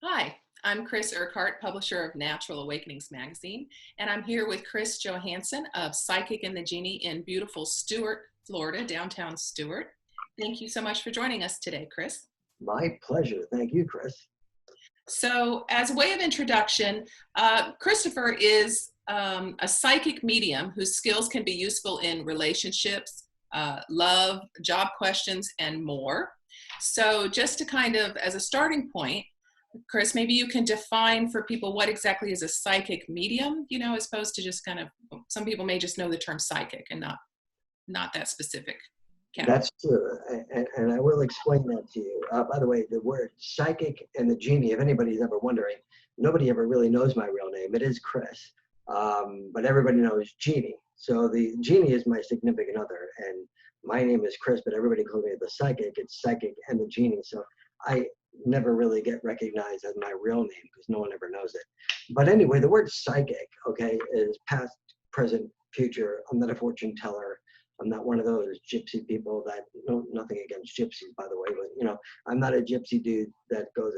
Hi, I'm Chris Urquhart, publisher of Natural Awakenings magazine, and I'm here with Chris Johansen of Psychic and the Genie in beautiful Stuart, Florida, downtown Stuart. Thank you so much for joining us today, Chris. My pleasure. Thank you, Chris. So, as a way of introduction, Christopher is a psychic medium whose skills can be useful in relationships, love, job questions, and more. So, just to kind of, as a starting point, Chris, maybe you can define for people what exactly is a psychic medium, as opposed to just kind of, some people may just know the term psychic and not that specific category. That's true. And I will explain that to you. By the way, the word psychic and the genie, if anybody's ever wondering, nobody ever really knows my real name. It is Chris. But everybody knows Genie. So the genie is my significant other. And my name is Chris, but everybody calls me the psychic. It's psychic and the genie. So I never really get recognized as my real name because no one ever knows it. But anyway, the word psychic, okay, is past, present, future. I'm not a fortune teller. I'm not one of those gypsy people that, no, nothing against gypsies, by the way, but I'm not a gypsy dude that goes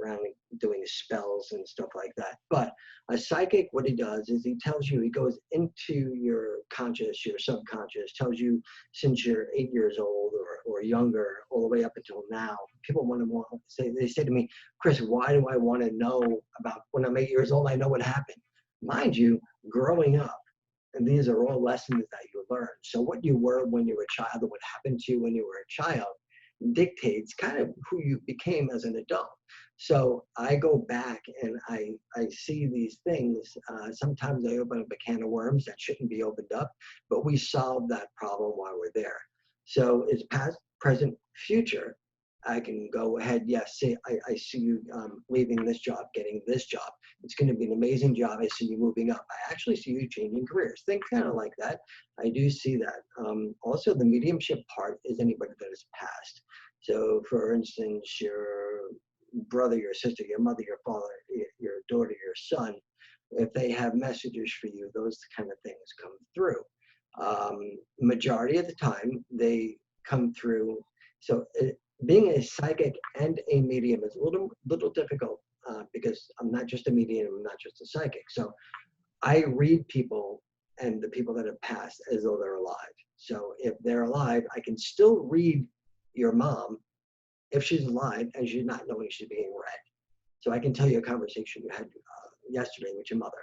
around doing spells and stuff like that. But a psychic, what he does is he tells you, he goes into your conscious, your subconscious, tells you since you're 8 years old or younger, all the way up until now. People want to say, they say to me, Chris, why do I want to know about when I'm 8 years old? I know what happened. Mind you, growing up, and these are all lessons that you learn. So what you were when you were a child and what happened to you when you were a child dictates kind of who you became as an adult. So I go back and I see these things. Sometimes I open up a can of worms that shouldn't be opened up, but we solve that problem while we're there. So it's past, present, future. I can go ahead, yes, say, I see you leaving this job, getting this job. It's going to be an amazing job. I see you moving up. I actually see you changing careers. Think kind of like that. I do see that. Also, the mediumship part is anybody that is past. So, for instance, your brother, your sister, your mother, your father, your daughter, your son, if they have messages for you, those kind of things come through. Majority of the time, they come through. So, being a psychic and a medium is a little difficult because I'm not just a medium, I'm not just a psychic. So I read people and the people that have passed as though they're alive. So if they're alive, I can still read your mom if she's alive and she's not knowing she's being read. So I can tell you a conversation you had yesterday with your mother.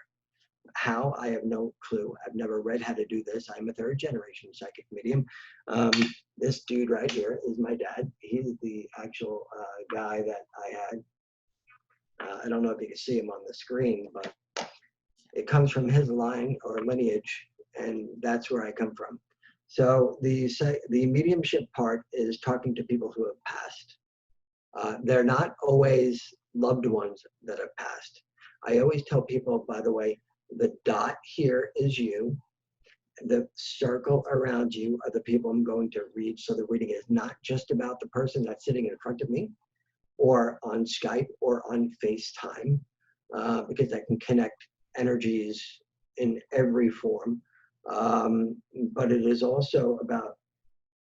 How? I have no clue. I've never read how to do this. I'm a third generation psychic medium. Um, this dude right here is my dad. He's the actual guy that I had. I don't know if you can see him on the screen, but it comes from his line or lineage, and that's where I come from. So the mediumship part is talking to people who have passed. They're not always loved ones that have passed. I always tell people, by the way, the dot here is you. The circle around you are the people I'm going to read. So the reading is not just about the person that's sitting in front of me or on Skype or on FaceTime, because I can connect energies in every form. But it is also about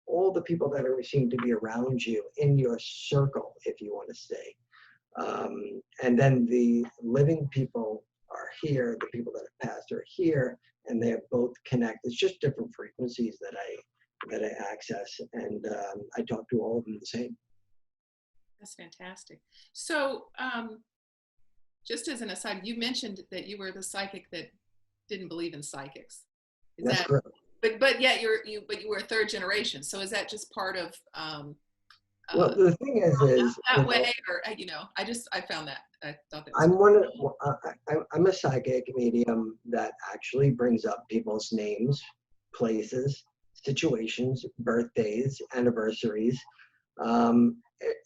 all the people that are seem to be around you in your circle, if you want to say. And then the living people are here, the people that have passed are here, and they have both connect. It's just different frequencies that I access, and I talk to all of them the same. That's fantastic. So, just as an aside, you mentioned that you were the psychic that didn't believe in psychics. Is That's that? correct. But yet you were a third generation. So is that just part of Well, the thing is, that way, or I found that I thought that was I'm one of, I'm a psychic medium that actually brings up people's names, places, situations, birthdays, anniversaries. Um,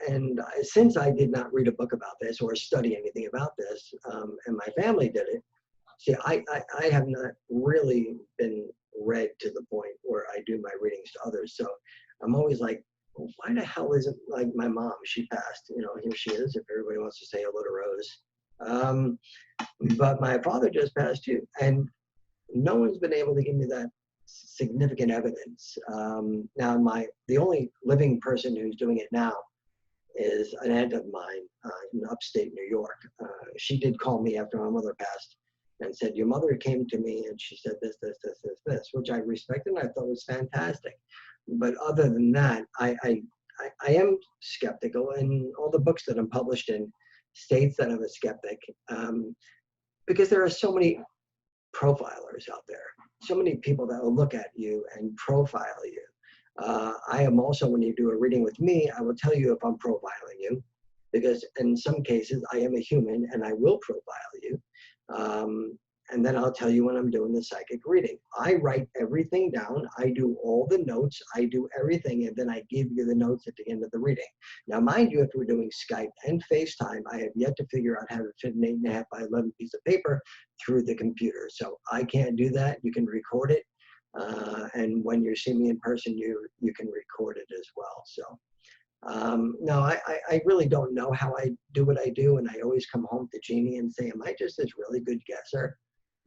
and since I did not read a book about this or study anything about this, and my family did it, see, I have not really been read to the point where I do my readings to others. So I'm always like, well, why the hell isn't like my mom? She passed, here she is. If everybody wants to say hello to Rose. Um, but my father just passed too. And no one's been able to give me that significant evidence. Now, the only living person who's doing it now is an aunt of mine upstate New York. She did call me after my mother passed and said, your mother came to me and she said this, which I respected and I thought was fantastic. But other than that, I am skeptical, and all the books that I'm published in states that I'm a skeptic, because there are so many profilers out there, so many people that will look at you and profile you. I am also, when you do a reading with me, I will tell you if I'm profiling you, because in some cases I am a human and I will profile you. And then I'll tell you when I'm doing the psychic reading. I write everything down. I do all the notes. I do everything. And then I give you the notes at the end of the reading. Now, mind you, if we're doing Skype and FaceTime, I have yet to figure out how to fit an 8.5 by 11 piece of paper through the computer. So I can't do that. You can record it. And when you see me in person, you can record it as well. So no, I really don't know how I do what I do. And I always come home to Genie and say, am I just this really good guesser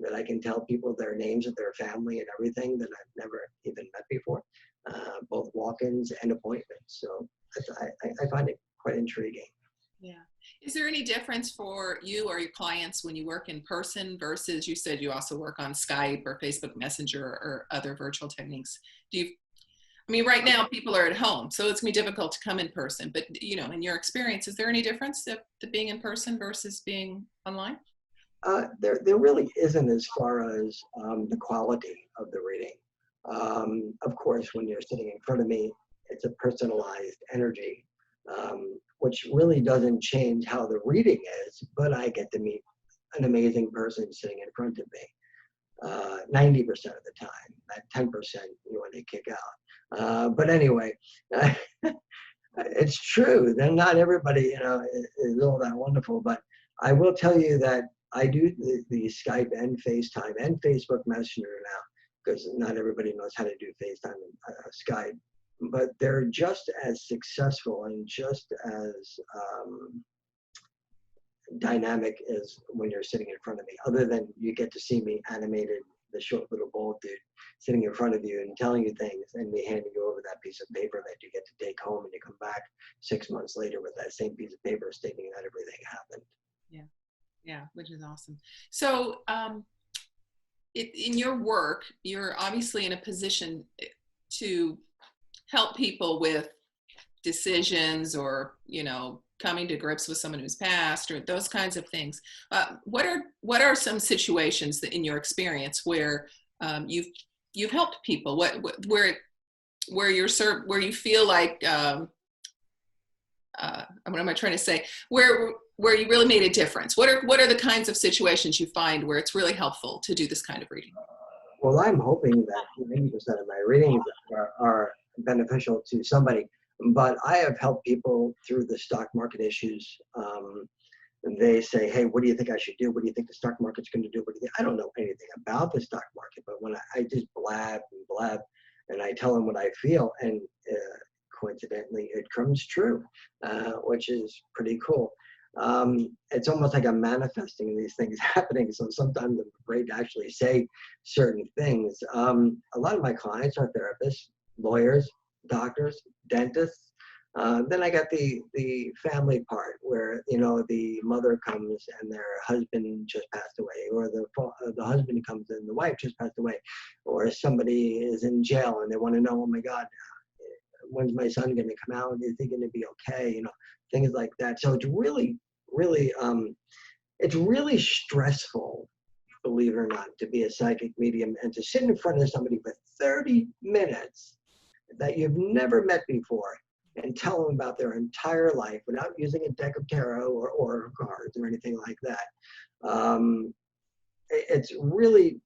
that I can tell people their names of their family and everything that I've never even met before, both walk-ins and appointments. So I find it quite intriguing. Yeah. Is there any difference for you or your clients when you work in person versus, you said you also work on Skype or Facebook Messenger or other virtual techniques? I mean, right now people are at home, so it's gonna be difficult to come in person, but you know, in your experience, is there any difference to being in person versus being online? There really isn't, as far as the quality of the reading. Of course, when you're sitting in front of me, it's a personalized energy, which really doesn't change how the reading is, but I get to meet an amazing person sitting in front of me 90% of the time. That 10% you want to kick out. But anyway, it's true. Then not everybody, is all that wonderful, but I will tell you that I do the Skype and FaceTime and Facebook Messenger now, because not everybody knows how to do FaceTime and Skype, but they're just as successful and just as dynamic as when you're sitting in front of me, other than you get to see me animated, the short little bald dude sitting in front of you and telling you things, and me handing you over that piece of paper that you get to take home, and you come back 6 months later with that same piece of paper stating that everything happened. Yeah. Yeah, which is awesome. So in your work, you're obviously in a position to help people with decisions or, coming to grips with someone who's passed or those kinds of things. What are some situations that in your experience where you've helped people? Where you feel like what am I trying to say? Where you really made a difference? What are the kinds of situations you find where it's really helpful to do this kind of reading? Well, I'm hoping that 90% of my readings are beneficial to somebody, but I have helped people through the stock market issues. They say, hey, what do you think I should do? What do you think the stock market's going to do? What do you think? I don't know anything about the stock market, but when I just blab and blab, and I tell them what I feel, and coincidentally, it comes true, which is pretty cool. It's almost like I'm manifesting these things happening. So sometimes I'm afraid to actually say certain things. A lot of my clients are therapists, lawyers, doctors, dentists. Then I got the family part where, the mother comes and their husband just passed away, or the husband comes and the wife just passed away, or somebody is in jail and they want to know, oh my God, when's my son going to come out? Is he going to be okay? Things like that. So it's really, really, it's really stressful, believe it or not, to be a psychic medium and to sit in front of somebody for 30 minutes that you've never met before and tell them about their entire life without using a deck of tarot or oracle cards or anything like that. It's really,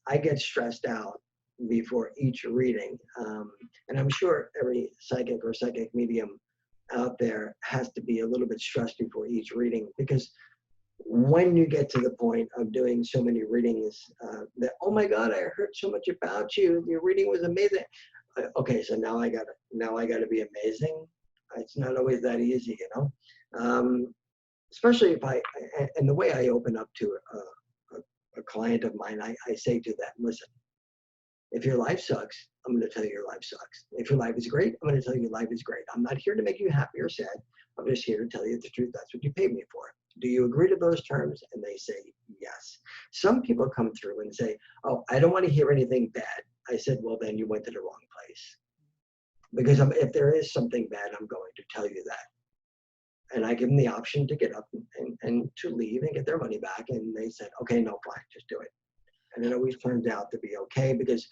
I get stressed out before each reading. And I'm sure every psychic or psychic medium out there has to be a little bit stressed before each reading, because when you get to the point of doing so many readings that, oh my God, I heard so much about you. Your reading was amazing. Okay, so now I gotta be amazing. It's not always that easy, especially if and the way I open up to a client of mine, I say to them, listen, if your life sucks, I'm going to tell you your life sucks. If your life is great, I'm going to tell you your life is great. I'm not here to make you happy or sad. I'm just here to tell you the truth. That's what you paid me for. Do you agree to those terms? And they say yes. Some people come through and say, oh, I don't want to hear anything bad. I said, well, then you went to the wrong place. Because if there is something bad, I'm going to tell you that. And I give them the option to get up and to leave and get their money back. And they said, okay, no, fine, just do it. And it always turns out to be okay, because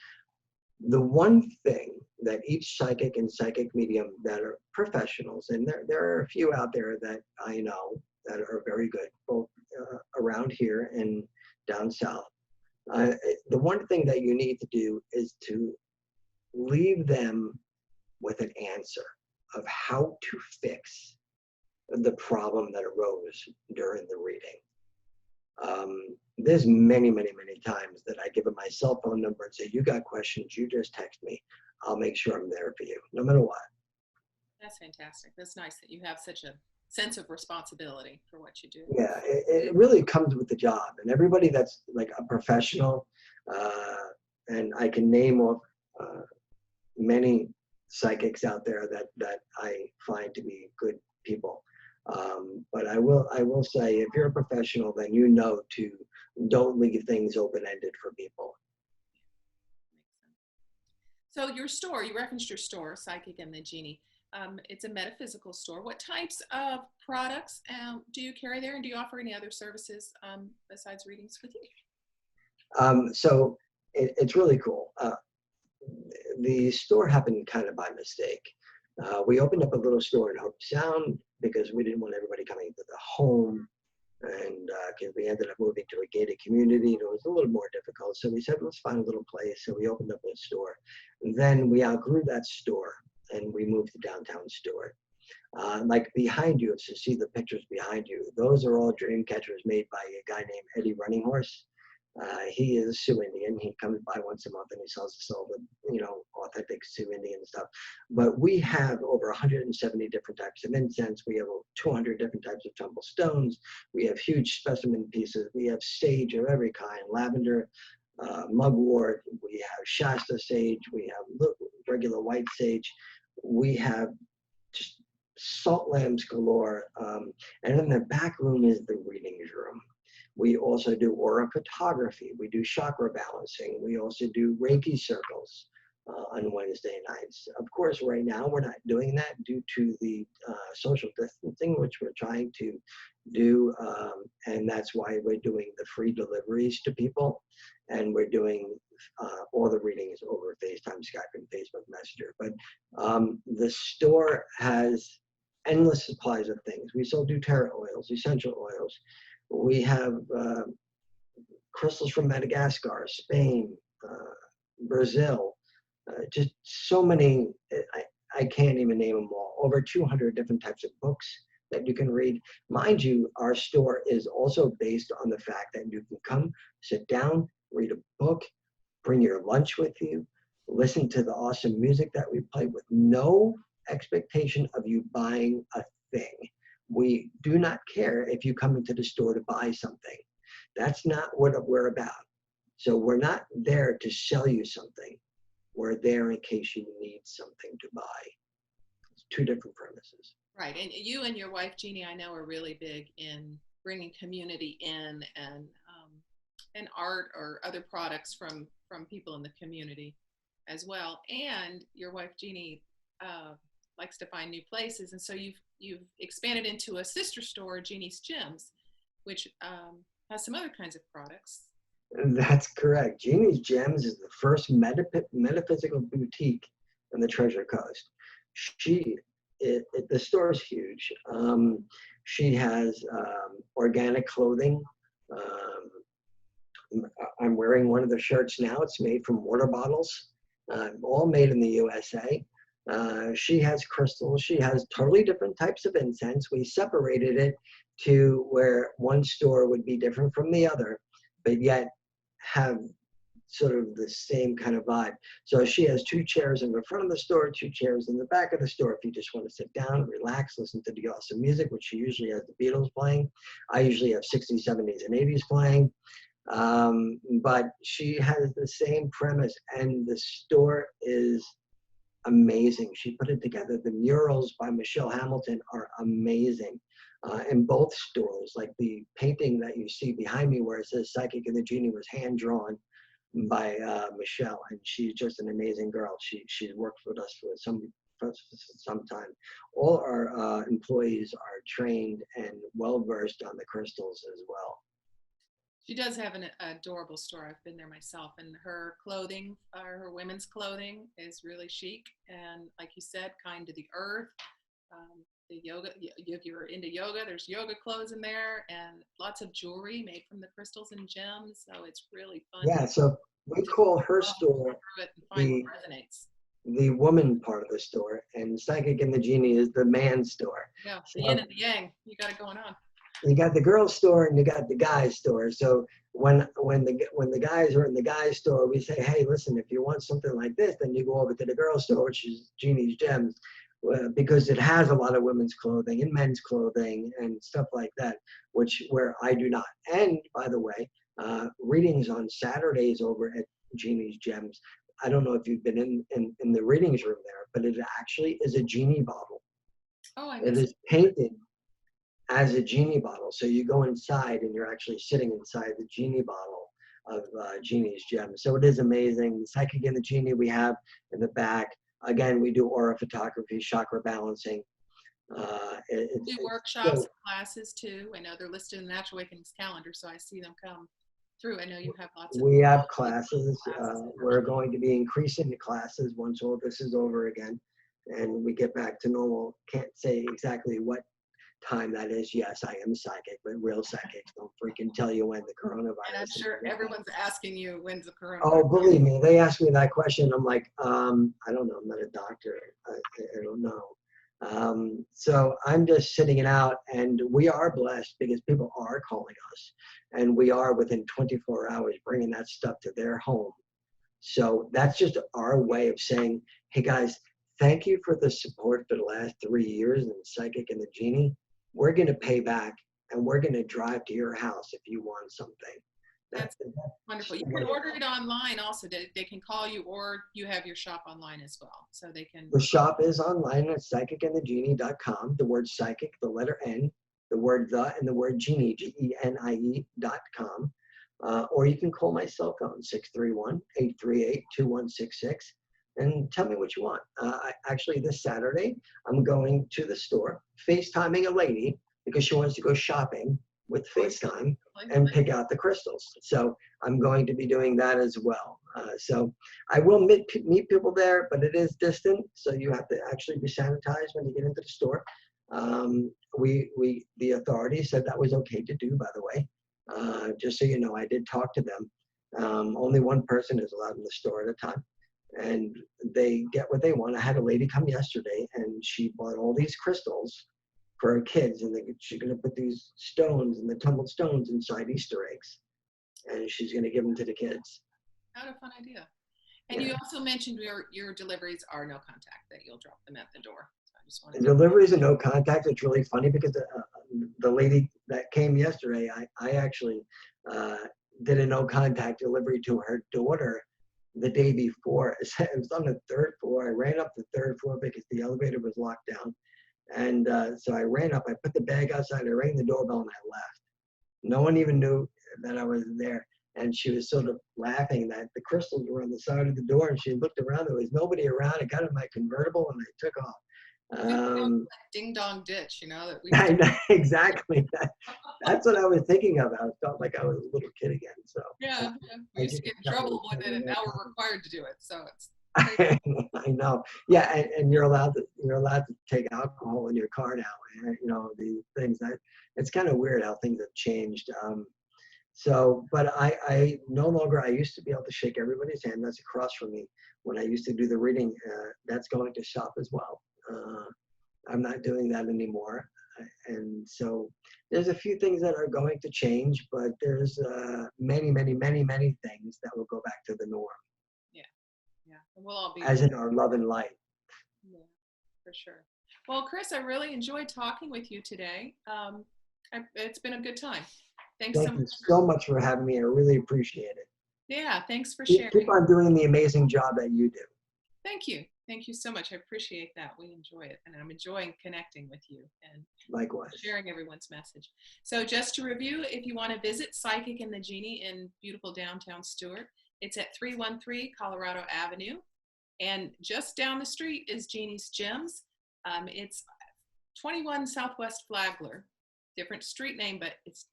the one thing that each psychic and psychic medium that are professionals, and there are a few out there that I know that are very good, both around here and down south. The one thing that you need to do is to leave them with an answer of how to fix the problem that arose during the reading. There's many, many, many times that I give them my cell phone number and say, you got questions, you just text me. I'll make sure I'm there for you, no matter what. That's fantastic. That's nice that you have such a sense of responsibility for what you do. Yeah, it really comes with the job. And everybody that's like a professional, and I can name off many psychics out there that I find to be good people. But I will say, if you're a professional, then you know to don't leave things open-ended for people. So your store, you referenced your store, Psychic and the Genie. It's a metaphysical store. What types of products do you carry there, and do you offer any other services besides readings with you? So it's really cool. The store happened kind of by mistake. We opened up a little store in Hope Sound because we didn't want everybody coming to the home, and because we ended up moving to a gated community, and it was a little more difficult. So we said, let's find a little place. So we opened up a store. And then we outgrew that store, and we moved to downtown Stuart. Like behind you, if you see the pictures behind you, those are all dream catchers made by a guy named Eddie Running Horse. He is a Sioux Indian. He comes by once a month and he sells us all the, authentic Sioux Indian stuff. But we have over 170 different types of incense. We have over 200 different types of tumble stones. We have huge specimen pieces. We have sage of every kind, lavender, mugwort. We have Shasta sage. We have regular white sage. We have just salt lamps galore. And in the back room is the readings room. We also do aura photography. We do chakra balancing. We also do Reiki circles on Wednesday nights. Of course, right now we're not doing that due to the social distancing, which we're trying to do. And that's why we're doing the free deliveries to people. And we're doing all the readings over FaceTime, Skype, and Facebook Messenger. But the store has endless supplies of things. We still do tarot oils, essential oils. We have crystals from Madagascar, Spain, Brazil, just so many, I can't even name them all. Over 200 different types of books that you can read. Mind you, our store is also based on the fact that you can come, sit down, read a book, bring your lunch with you, listen to the awesome music that we play with no expectation of you buying a thing. We do not care if you come into the store to buy something. That's not what we're about. So we're not there to sell you something. We're there in case you need something to buy. It's two different premises. Right. And you and your wife, Jeannie, I know are really big in bringing community in and art or other products from people in the community as well. And your wife, Jeannie, likes to find new places, and so you've expanded into a sister store, Genie's Gems, which has some other kinds of products. That's correct. Genie's Gems is the first metaphysical boutique on the Treasure Coast. The store is huge. She has organic clothing. I'm wearing one of the shirts now. It's made from water bottles, all made in the USA. She has crystals. She has totally different types of incense. We separated it to where one store would be different from the other, but yet have sort of the same kind of vibe. So she has 2 chairs in the front of the store, 2 chairs in the back of the store. If you just want to sit down, relax, listen to the awesome music, which she usually has the Beatles playing. I usually have 60s, 70s, and 80s playing. But she has the same premise, and the store is amazing. She put it together. The murals by Michelle Hamilton are amazing. In both stores, like the painting that you see behind me where it says Psychic and the Genie was hand drawn by Michelle, and she's just an amazing girl. She's worked with us for some time. All our employees are trained and well versed on the crystals as well. She does have an adorable store. I've been there myself, and her clothing, her women's clothing, is really chic and, like you said, kind to the earth. The yoga, if you're into yoga, there's yoga clothes in there, and lots of jewelry made from the crystals and gems. So it's really fun. Yeah, so we call her store it and find the what resonates. the woman part of the store, and Psychic and the Genie is the man store. Yeah, So the yin and the yang. You got it going on. you got the girls store and you got the guys store. So when the guys are in the guys store, we say, hey, listen, if you want something like this, then you go over to the girls store, which is Genie's Gems, because it has a lot of women's clothing and men's clothing and stuff like that, where I do not. And by the way, readings on Saturdays over at Genie's Gems. I don't know if you've been in the readings room there, but it actually is a genie bottle. Oh, I It is painted as a genie bottle. So you go inside and you're actually sitting inside the genie bottle of Genie's Gems. So it is amazing. The Psychic and the Genie we have in the back. Again, we do aura photography, chakra balancing. Do workshops, classes too. I know they're listed in the Natural Awakenings calendar, so I see them come through. I know you have lots of. We have classes. We're going to be increasing the classes once all this is over again, and we get back to normal. Can't say exactly what time that is. Yes, I am psychic, but real psychics don't freaking tell you when the coronavirus. And I'm sure everyone's asking you when's the coronavirus. Oh, believe me, they ask me that question. I'm like, I don't know. I'm not a doctor. I don't know. So I'm just sitting it out, and we are blessed because people are calling us, and we are within 24 hours bringing that stuff to their home. So that's just our way of saying, hey guys, thank you for the support for the last 3 years in Psychic and the Genie. We're going to pay back, and we're going to drive to your house if you want something. That's wonderful. You can order it online also. They can call you, or you have your shop online as well. So they can. The shop is online at psychicandthegenie.com. The word psychic, the letter N, the word the, and the word genie, GENIE.com. Or you can call my cell phone, 631-838-2166, and tell me what you want. Actually, this Saturday, I'm going to the store, FaceTiming a lady because she wants to go shopping with FaceTime and pick out the crystals. So I'm going to be doing that as well. So I will meet people there, but it is distant. So you have to actually be sanitized when you get into the store. The authorities said that was okay to do, by the way. Just so you know, I did talk to them. Only one person is allowed in the store at a time, and they get what they want. I had a lady come yesterday, and she bought all these crystals for her kids, and she's going to put these stones and the tumbled stones inside Easter eggs, and she's going to give them to the kids. What a fun idea. And you also mentioned your deliveries are no contact, that you'll drop them at the door. So I just wanted the deliveries are no contact. It's really funny because the lady that came yesterday, I actually did a no contact delivery to her daughter the day before. It was on the 3rd floor. I ran up the 3rd floor because the elevator was locked down. And so I ran up, I put the bag outside, I rang the doorbell, and I left. No one even knew that I was there. And she was sort of laughing that the crystals were on the side of the door, and she looked around, there was nobody around. I got in my convertible and I took off. Ding dong ditch, you know. That we I know, exactly. That's what I was thinking of. I felt like I was a little kid again. So yeah, we used to get in trouble with it, and now we're required to do it. So it's. I know. Yeah, and you're allowed to take alcohol in your car now. You know, the things that it's kind of weird how things have changed. But I no longer. I used to be able to shake everybody's hand. That's across from me. When I used to do the reading, that's going to shop as well. I'm not doing that anymore. And so there's a few things that are going to change, but there's many, many, many, many things that will go back to the norm. Yeah, we'll all be. As in our love and light. Yeah, for sure. Well, Chris, I really enjoyed talking with you today. It's been a good time. Thank you so much for having me. I really appreciate it. Yeah, thanks for sharing. Keep on doing the amazing job that you do. Thank you. Thank you so much. I appreciate that. We enjoy it, and I'm enjoying connecting with you and Likewise. sharing everyone's message. So just to review, if you want to visit Psychic and the Genie in beautiful downtown Stuart, it's at 313 Colorado Avenue. And just down the street is Genie's Gems. It's 21 Southwest Flagler. Different street name, but it's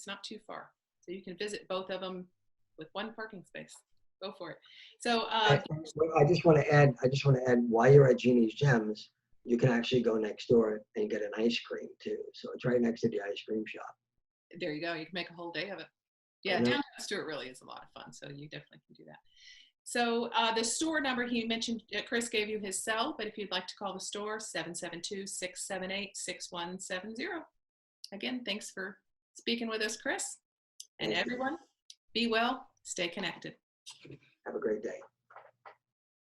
not too far. So you can visit both of them with one parking space. Go for it. So I just want to add, while you're at Genie's Gems, you can actually go next door and get an ice cream too. So it's right next to the ice cream shop. there you go. You can make a whole day of it. Yeah, Mhm. downtown Stuart really is a lot of fun. So you definitely can do that. So the store number, he mentioned, Chris gave you his cell, but if you'd like to call the store, 772-678-6170. Again, thanks for speaking with us, Chris. And Thank you. everyone, be well, stay connected. Have a great day.